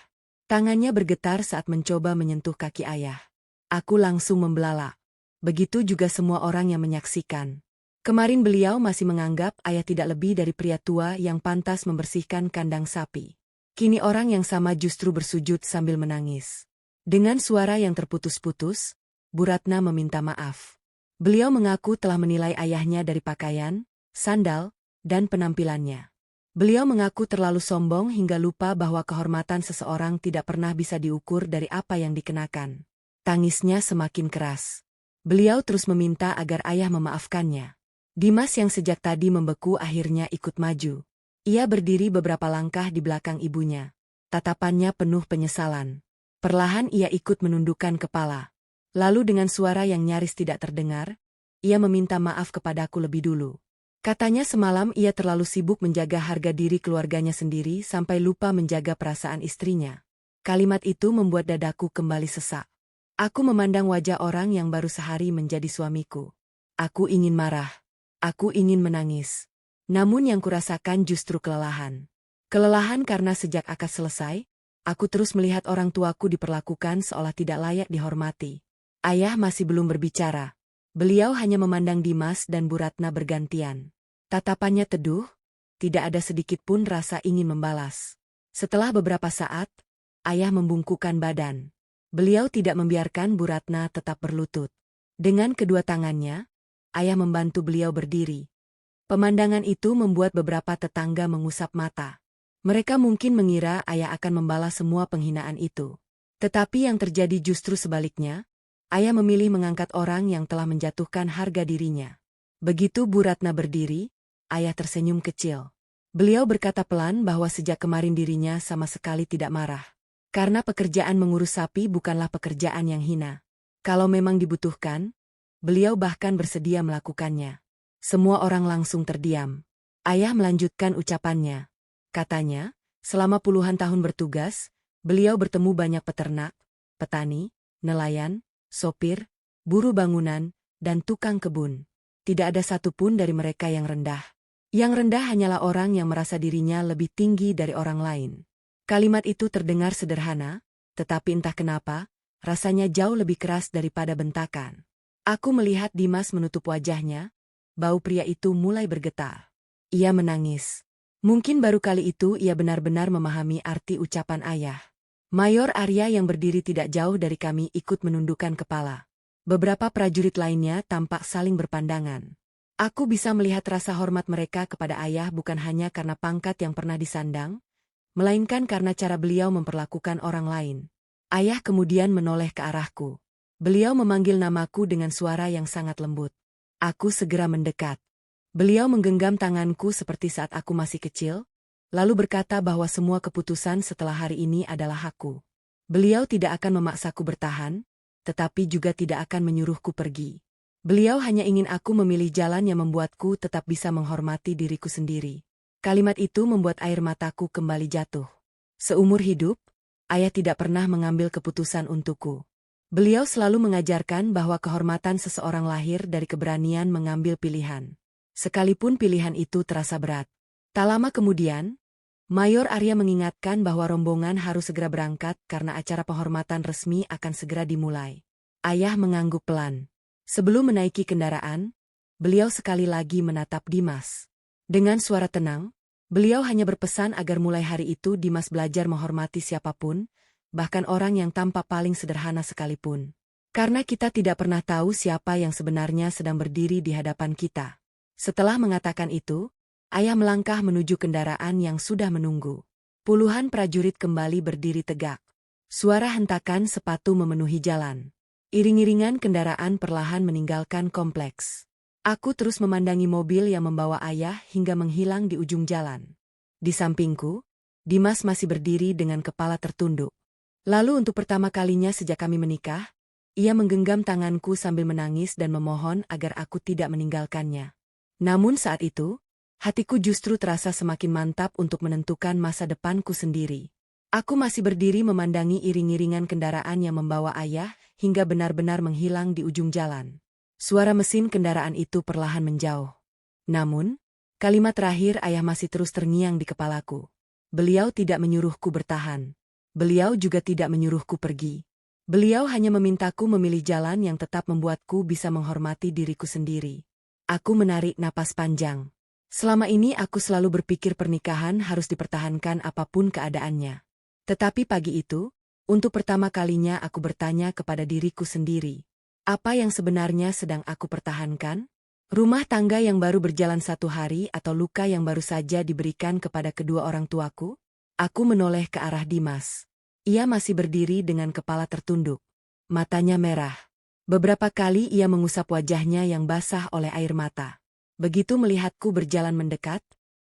Tangannya bergetar saat mencoba menyentuh kaki ayah. Aku langsung membelalak. Begitu juga semua orang yang menyaksikan. Kemarin beliau masih menganggap ayah tidak lebih dari pria tua yang pantas membersihkan kandang sapi. Kini orang yang sama justru bersujud sambil menangis. Dengan suara yang terputus-putus, Bu Ratna meminta maaf. Beliau mengaku telah menilai ayahnya dari pakaian, sandal, dan penampilannya. Beliau mengaku terlalu sombong hingga lupa bahwa kehormatan seseorang tidak pernah bisa diukur dari apa yang dikenakan. Tangisnya semakin keras. Beliau terus meminta agar ayah memaafkannya. Dimas yang sejak tadi membeku akhirnya ikut maju. Ia berdiri beberapa langkah di belakang ibunya. Tatapannya penuh penyesalan. Perlahan ia ikut menundukkan kepala. Lalu dengan suara yang nyaris tidak terdengar, ia meminta maaf kepadaku lebih dulu. Katanya semalam ia terlalu sibuk menjaga harga diri keluarganya sendiri sampai lupa menjaga perasaan istrinya. Kalimat itu membuat dadaku kembali sesak. Aku memandang wajah orang yang baru sehari menjadi suamiku. Aku ingin marah. Aku ingin menangis. Namun yang kurasakan justru kelelahan. Kelelahan karena sejak akad selesai, aku terus melihat orang tuaku diperlakukan seolah tidak layak dihormati. Ayah masih belum berbicara. Beliau hanya memandang Dimas dan Bu Ratna bergantian. Tatapannya teduh, tidak ada sedikit pun rasa ingin membalas. Setelah beberapa saat, ayah membungkukkan badan. Beliau tidak membiarkan Bu Ratna tetap berlutut. Dengan kedua tangannya, ayah membantu beliau berdiri. Pemandangan itu membuat beberapa tetangga mengusap mata. Mereka mungkin mengira ayah akan membalas semua penghinaan itu. Tetapi yang terjadi justru sebaliknya. Ayah memilih mengangkat orang yang telah menjatuhkan harga dirinya. Begitu Bu Ratna berdiri, ayah tersenyum kecil. Beliau berkata pelan bahwa sejak kemarin dirinya sama sekali tidak marah. Karena pekerjaan mengurus sapi bukanlah pekerjaan yang hina. Kalau memang dibutuhkan, beliau bahkan bersedia melakukannya. Semua orang langsung terdiam. Ayah melanjutkan ucapannya. Katanya, selama puluhan tahun bertugas, beliau bertemu banyak peternak, petani, nelayan, sopir, buruh bangunan, dan tukang kebun. Tidak ada satupun dari mereka yang rendah. Yang rendah hanyalah orang yang merasa dirinya lebih tinggi dari orang lain. Kalimat itu terdengar sederhana, tetapi entah kenapa, rasanya jauh lebih keras daripada bentakan. Aku melihat Dimas menutup wajahnya, bau pria itu mulai bergetar. Ia menangis. Mungkin baru kali itu ia benar-benar memahami arti ucapan ayah. Mayor Arya yang berdiri tidak jauh dari kami ikut menundukkan kepala. Beberapa prajurit lainnya tampak saling berpandangan. Aku bisa melihat rasa hormat mereka kepada ayah bukan hanya karena pangkat yang pernah disandang, melainkan karena cara beliau memperlakukan orang lain. Ayah kemudian menoleh ke arahku. Beliau memanggil namaku dengan suara yang sangat lembut. Aku segera mendekat. Beliau menggenggam tanganku seperti saat aku masih kecil, lalu berkata bahwa semua keputusan setelah hari ini adalah hakku. Beliau tidak akan memaksaku bertahan, tetapi juga tidak akan menyuruhku pergi. Beliau hanya ingin aku memilih jalan yang membuatku tetap bisa menghormati diriku sendiri. Kalimat itu membuat air mataku kembali jatuh. Seumur hidup, ayah tidak pernah mengambil keputusan untukku. Beliau selalu mengajarkan bahwa kehormatan seseorang lahir dari keberanian mengambil pilihan. Sekalipun pilihan itu terasa berat. Tak lama kemudian, Mayor Arya mengingatkan bahwa rombongan harus segera berangkat karena acara penghormatan resmi akan segera dimulai. Ayah mengangguk pelan. Sebelum menaiki kendaraan, beliau sekali lagi menatap Dimas. Dengan suara tenang, Beliau hanya berpesan agar mulai hari itu Dimas belajar menghormati siapapun, bahkan orang yang tampak paling sederhana sekalipun. Karena kita tidak pernah tahu siapa yang sebenarnya sedang berdiri di hadapan kita. Setelah mengatakan itu, ayah melangkah menuju kendaraan yang sudah menunggu. Puluhan prajurit kembali berdiri tegak. Suara hentakan sepatu memenuhi jalan. Iring-iringan kendaraan perlahan meninggalkan kompleks. Aku terus memandangi mobil yang membawa ayah hingga menghilang di ujung jalan. Di sampingku, Dimas masih berdiri dengan kepala tertunduk. Lalu untuk pertama kalinya sejak kami menikah, ia menggenggam tanganku sambil menangis dan memohon agar aku tidak meninggalkannya. Namun saat itu, hatiku justru terasa semakin mantap untuk menentukan masa depanku sendiri. Aku masih berdiri memandangi iring-iringan kendaraan yang membawa ayah hingga benar-benar menghilang di ujung jalan. Suara mesin kendaraan itu perlahan menjauh. Namun, kalimat terakhir ayah masih terus terngiang di kepalaku. Beliau tidak menyuruhku bertahan. Beliau juga tidak menyuruhku pergi. Beliau hanya memintaku memilih jalan yang tetap membuatku bisa menghormati diriku sendiri. Aku menarik napas panjang. Selama ini aku selalu berpikir pernikahan harus dipertahankan apapun keadaannya. Tetapi pagi itu, untuk pertama kalinya aku bertanya kepada diriku sendiri. Apa yang sebenarnya sedang aku pertahankan? Rumah tangga yang baru berjalan 1 hari atau luka yang baru saja diberikan kepada kedua orang tuaku? Aku menoleh ke arah Dimas. Ia masih berdiri dengan kepala tertunduk. Matanya merah. Beberapa kali ia mengusap wajahnya yang basah oleh air mata. Begitu melihatku berjalan mendekat,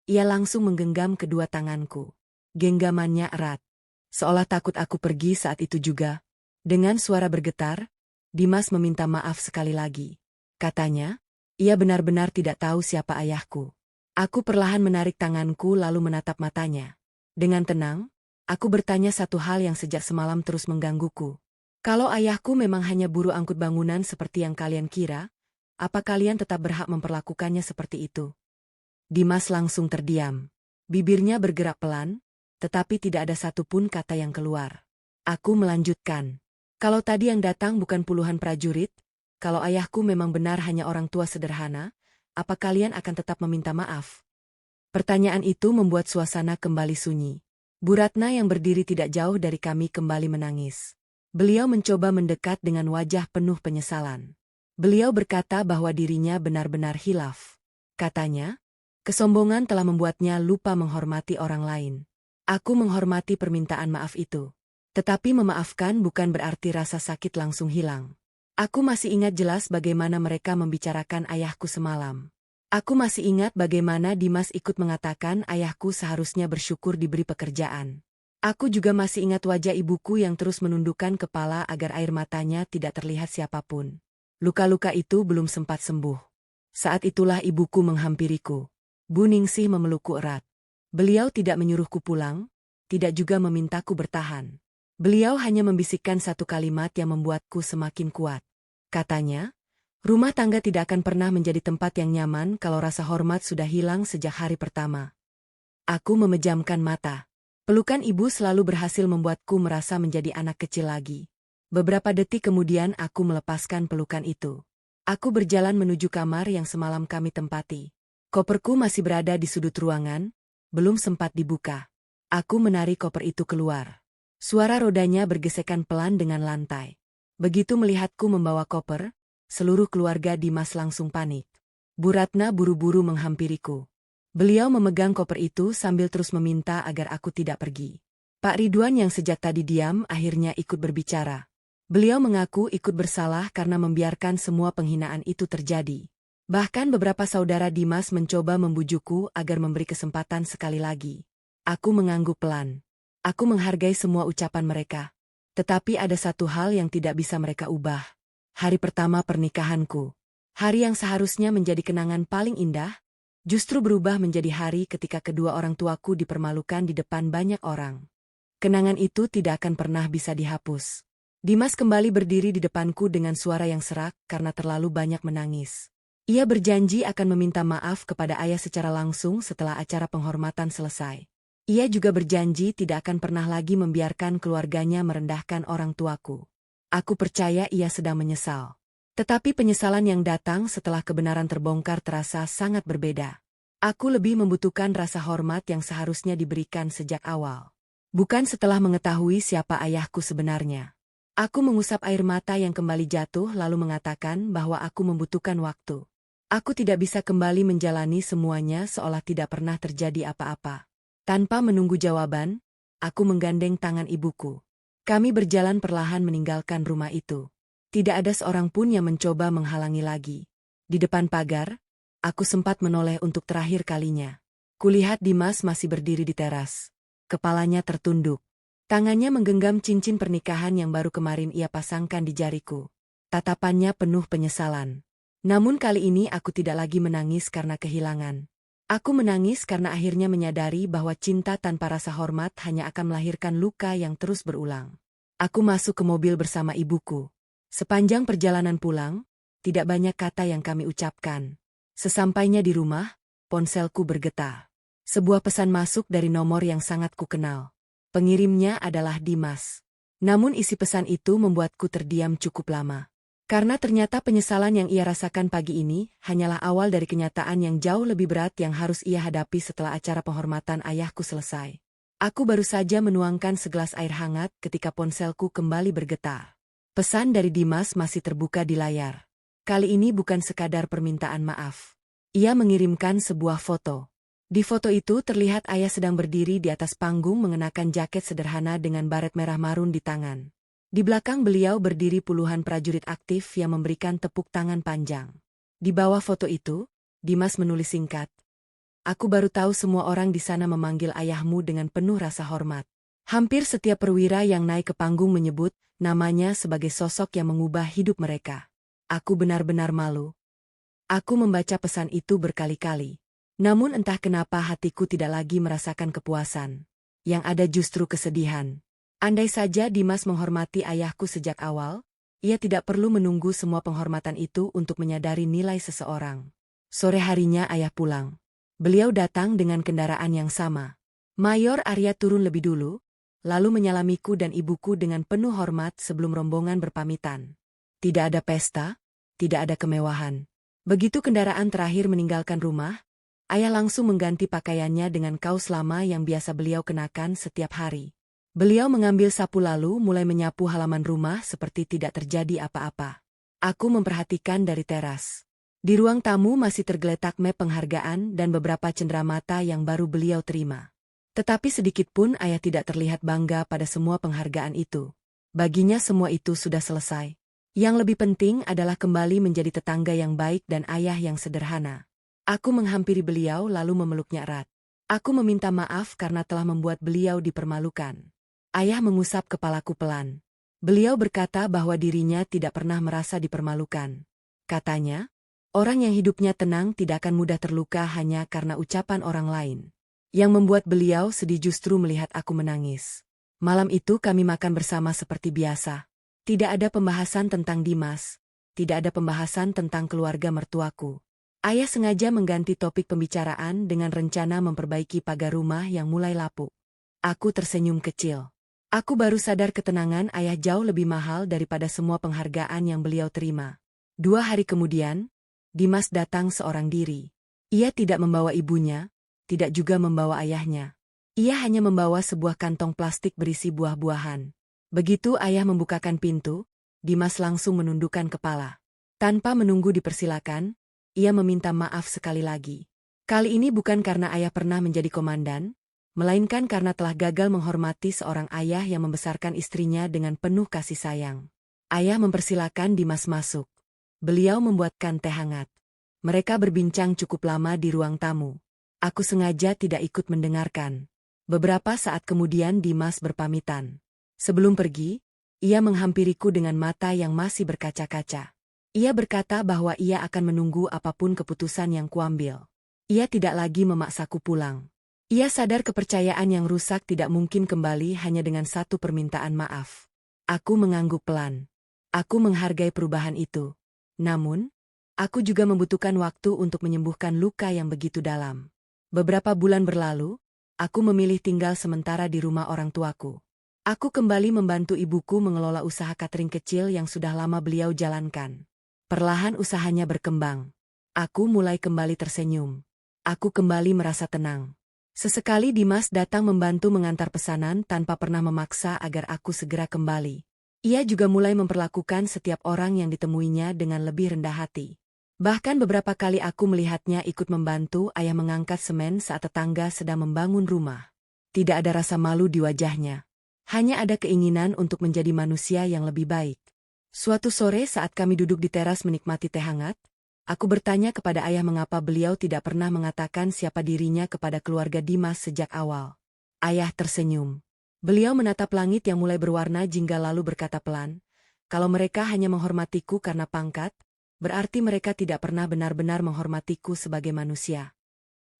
ia langsung menggenggam kedua tanganku. Genggamannya erat. Seolah takut aku pergi saat itu juga. Dengan suara bergetar, Dimas meminta maaf sekali lagi. Katanya, ia benar-benar tidak tahu siapa ayahku. Aku perlahan menarik tanganku lalu menatap matanya. Dengan tenang, aku bertanya satu hal yang sejak semalam terus menggangguku. Kalau ayahku memang hanya buruh angkut bangunan seperti yang kalian kira, apa kalian tetap berhak memperlakukannya seperti itu? Dimas langsung terdiam. Bibirnya bergerak pelan, tetapi tidak ada satupun kata yang keluar. Aku melanjutkan. Kalau tadi yang datang bukan puluhan prajurit, kalau ayahku memang benar hanya orang tua sederhana, apa kalian akan tetap meminta maaf? Pertanyaan itu membuat suasana kembali sunyi. Bu Ratna yang berdiri tidak jauh dari kami kembali menangis. Beliau mencoba mendekat dengan wajah penuh penyesalan. Beliau berkata bahwa dirinya benar-benar hilaf. Katanya, kesombongan telah membuatnya lupa menghormati orang lain. Aku menghormati permintaan maaf itu. Tetapi memaafkan bukan berarti rasa sakit langsung hilang. Aku masih ingat jelas bagaimana mereka membicarakan ayahku semalam. Aku masih ingat bagaimana Dimas ikut mengatakan ayahku seharusnya bersyukur diberi pekerjaan. Aku juga masih ingat wajah ibuku yang terus menundukkan kepala agar air matanya tidak terlihat siapapun. Luka-luka itu belum sempat sembuh. Saat itulah ibuku menghampiriku. Bu Ningsih memelukku erat. Beliau tidak menyuruhku pulang, tidak juga memintaku bertahan. Beliau hanya membisikkan satu kalimat yang membuatku semakin kuat. Katanya, rumah tangga tidak akan pernah menjadi tempat yang nyaman kalau rasa hormat sudah hilang sejak hari pertama. Aku memejamkan mata. Pelukan ibu selalu berhasil membuatku merasa menjadi anak kecil lagi. Beberapa detik kemudian aku melepaskan pelukan itu. Aku berjalan menuju kamar yang semalam kami tempati. Koperku masih berada di sudut ruangan, belum sempat dibuka. Aku menarik koper itu keluar. Suara rodanya bergesekan pelan dengan lantai. Begitu melihatku membawa koper, seluruh keluarga Dimas langsung panik. Bu Ratna buru-buru menghampiriku. Beliau memegang koper itu sambil terus meminta agar aku tidak pergi. Pak Ridwan yang sejak tadi diam akhirnya ikut berbicara. Beliau mengaku ikut bersalah karena membiarkan semua penghinaan itu terjadi. Bahkan beberapa saudara Dimas mencoba membujukku agar memberi kesempatan sekali lagi. Aku mengangguk pelan. Aku menghargai semua ucapan mereka. Tetapi ada satu hal yang tidak bisa mereka ubah. Hari pertama pernikahanku. Hari yang seharusnya menjadi kenangan paling indah, justru berubah menjadi hari ketika kedua orang tuaku dipermalukan di depan banyak orang. Kenangan itu tidak akan pernah bisa dihapus. Dimas kembali berdiri di depanku dengan suara yang serak karena terlalu banyak menangis. Ia berjanji akan meminta maaf kepada ayah secara langsung setelah acara penghormatan selesai. Ia juga berjanji tidak akan pernah lagi membiarkan keluarganya merendahkan orang tuaku. Aku percaya ia sedang menyesal. Tetapi penyesalan yang datang setelah kebenaran terbongkar terasa sangat berbeda. Aku lebih membutuhkan rasa hormat yang seharusnya diberikan sejak awal. Bukan setelah mengetahui siapa ayahku sebenarnya. Aku mengusap air mata yang kembali jatuh lalu mengatakan bahwa aku membutuhkan waktu. Aku tidak bisa kembali menjalani semuanya seolah tidak pernah terjadi apa-apa. Tanpa menunggu jawaban, aku menggandeng tangan ibuku. Kami berjalan perlahan meninggalkan rumah itu. Tidak ada seorang pun yang mencoba menghalangi lagi. Di depan pagar, aku sempat menoleh untuk terakhir kalinya. Kulihat Dimas masih berdiri di teras. Kepalanya tertunduk. Tangannya menggenggam cincin pernikahan yang baru kemarin ia pasangkan di jariku. Tatapannya penuh penyesalan. Namun kali ini aku tidak lagi menangis karena kehilangan. Aku menangis karena akhirnya menyadari bahwa cinta tanpa rasa hormat hanya akan melahirkan luka yang terus berulang. Aku masuk ke mobil bersama ibuku. Sepanjang perjalanan pulang, tidak banyak kata yang kami ucapkan. Sesampainya di rumah, ponselku bergetar. Sebuah pesan masuk dari nomor yang sangat kukenal. Pengirimnya adalah Dimas. Namun isi pesan itu membuatku terdiam cukup lama. Karena ternyata penyesalan yang ia rasakan pagi ini hanyalah awal dari kenyataan yang jauh lebih berat yang harus ia hadapi setelah acara penghormatan ayahku selesai. Aku baru saja menuangkan segelas air hangat ketika ponselku kembali bergetar. Pesan dari Dimas masih terbuka di layar. Kali ini bukan sekadar permintaan maaf. Ia mengirimkan sebuah foto. Di foto itu terlihat ayah sedang berdiri di atas panggung mengenakan jaket sederhana dengan baret merah marun di tangan. Di belakang beliau berdiri puluhan prajurit aktif yang memberikan tepuk tangan panjang. Di bawah foto itu, Dimas menulis singkat. Aku baru tahu semua orang di sana memanggil ayahmu dengan penuh rasa hormat. Hampir setiap perwira yang naik ke panggung menyebut namanya sebagai sosok yang mengubah hidup mereka. Aku benar-benar malu. Aku membaca pesan itu berkali-kali. Namun entah kenapa hatiku tidak lagi merasakan kepuasan. Yang ada justru kesedihan. Andai saja Dimas menghormati ayahku sejak awal, ia tidak perlu menunggu semua penghormatan itu untuk menyadari nilai seseorang. Sore harinya ayah pulang. Beliau datang dengan kendaraan yang sama. Mayor Arya turun lebih dulu, lalu menyalamiku dan ibuku dengan penuh hormat sebelum rombongan berpamitan. Tidak ada pesta, tidak ada kemewahan. Begitu kendaraan terakhir meninggalkan rumah, ayah langsung mengganti pakaiannya dengan kaos lama yang biasa beliau kenakan setiap hari. Beliau mengambil sapu lalu mulai menyapu halaman rumah seperti tidak terjadi apa-apa. Aku memperhatikan dari teras. Di ruang tamu masih tergeletak map penghargaan dan beberapa cenderamata yang baru beliau terima. Tetapi sedikitpun ayah tidak terlihat bangga pada semua penghargaan itu. Baginya semua itu sudah selesai. Yang lebih penting adalah kembali menjadi tetangga yang baik dan ayah yang sederhana. Aku menghampiri beliau lalu memeluknya erat. Aku meminta maaf karena telah membuat beliau dipermalukan. Ayah mengusap kepalaku pelan. Beliau berkata bahwa dirinya tidak pernah merasa dipermalukan. Katanya, orang yang hidupnya tenang tidak akan mudah terluka hanya karena ucapan orang lain. Yang membuat beliau sedih justru melihat aku menangis. Malam itu kami makan bersama seperti biasa. Tidak ada pembahasan tentang Dimas. Tidak ada pembahasan tentang keluarga mertuaku. Ayah sengaja mengganti topik pembicaraan dengan rencana memperbaiki pagar rumah yang mulai lapuk. Aku tersenyum kecil. Aku baru sadar ketenangan ayah jauh lebih mahal daripada semua penghargaan yang beliau terima. 2 hari kemudian, Dimas datang seorang diri. Ia tidak membawa ibunya, tidak juga membawa ayahnya. Ia hanya membawa sebuah kantong plastik berisi buah-buahan. Begitu ayah membukakan pintu, Dimas langsung menundukkan kepala. Tanpa menunggu dipersilakan, ia meminta maaf sekali lagi. Kali ini bukan karena ayah pernah menjadi komandan, melainkan karena telah gagal menghormati seorang ayah yang membesarkan istrinya dengan penuh kasih sayang. Ayah mempersilakan Dimas masuk. Beliau membuatkan teh hangat. Mereka berbincang cukup lama di ruang tamu. Aku sengaja tidak ikut mendengarkan. Beberapa saat kemudian Dimas berpamitan. Sebelum pergi, ia menghampiriku dengan mata yang masih berkaca-kaca. Ia berkata bahwa ia akan menunggu apapun keputusan yang kuambil. Ia tidak lagi memaksaku pulang. Ia sadar kepercayaan yang rusak tidak mungkin kembali hanya dengan satu permintaan maaf. Aku mengangguk pelan. Aku menghargai perubahan itu. Namun, aku juga membutuhkan waktu untuk menyembuhkan luka yang begitu dalam. Beberapa bulan berlalu, aku memilih tinggal sementara di rumah orang tuaku. Aku kembali membantu ibuku mengelola usaha catering kecil yang sudah lama beliau jalankan. Perlahan usahanya berkembang. Aku mulai kembali tersenyum. aku kembali merasa tenang. Sesekali Dimas datang membantu mengantar pesanan tanpa pernah memaksa agar aku segera kembali. Ia juga mulai memperlakukan setiap orang yang ditemuinya dengan lebih rendah hati. Bahkan beberapa kali aku melihatnya ikut membantu ayah mengangkat semen saat tetangga sedang membangun rumah. Tidak ada rasa malu di wajahnya. Hanya ada keinginan untuk menjadi manusia yang lebih baik. Suatu sore saat kami duduk di teras menikmati teh hangat, aku bertanya kepada ayah mengapa beliau tidak pernah mengatakan siapa dirinya kepada keluarga Dimas sejak awal. Ayah tersenyum. Beliau menatap langit yang mulai berwarna jingga lalu berkata pelan, "Kalau mereka hanya menghormatiku karena pangkat, berarti mereka tidak pernah benar-benar menghormatiku sebagai manusia."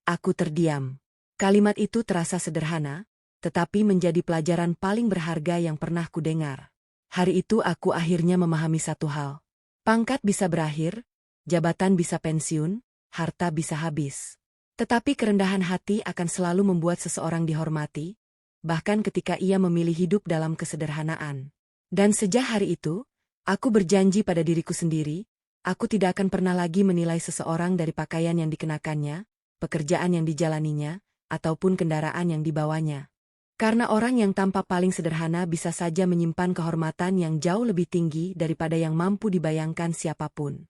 Aku terdiam. Kalimat itu terasa sederhana, tetapi menjadi pelajaran paling berharga yang pernah kudengar. Hari itu aku akhirnya memahami satu hal. Pangkat bisa berakhir, jabatan bisa pensiun, harta bisa habis. Tetapi kerendahan hati akan selalu membuat seseorang dihormati, bahkan ketika ia memilih hidup dalam kesederhanaan. Dan sejak hari itu, aku berjanji pada diriku sendiri, aku tidak akan pernah lagi menilai seseorang dari pakaian yang dikenakannya, pekerjaan yang dijalaninya, ataupun kendaraan yang dibawanya. Karena orang yang tampak paling sederhana bisa saja menyimpan kehormatan yang jauh lebih tinggi daripada yang mampu dibayangkan siapapun.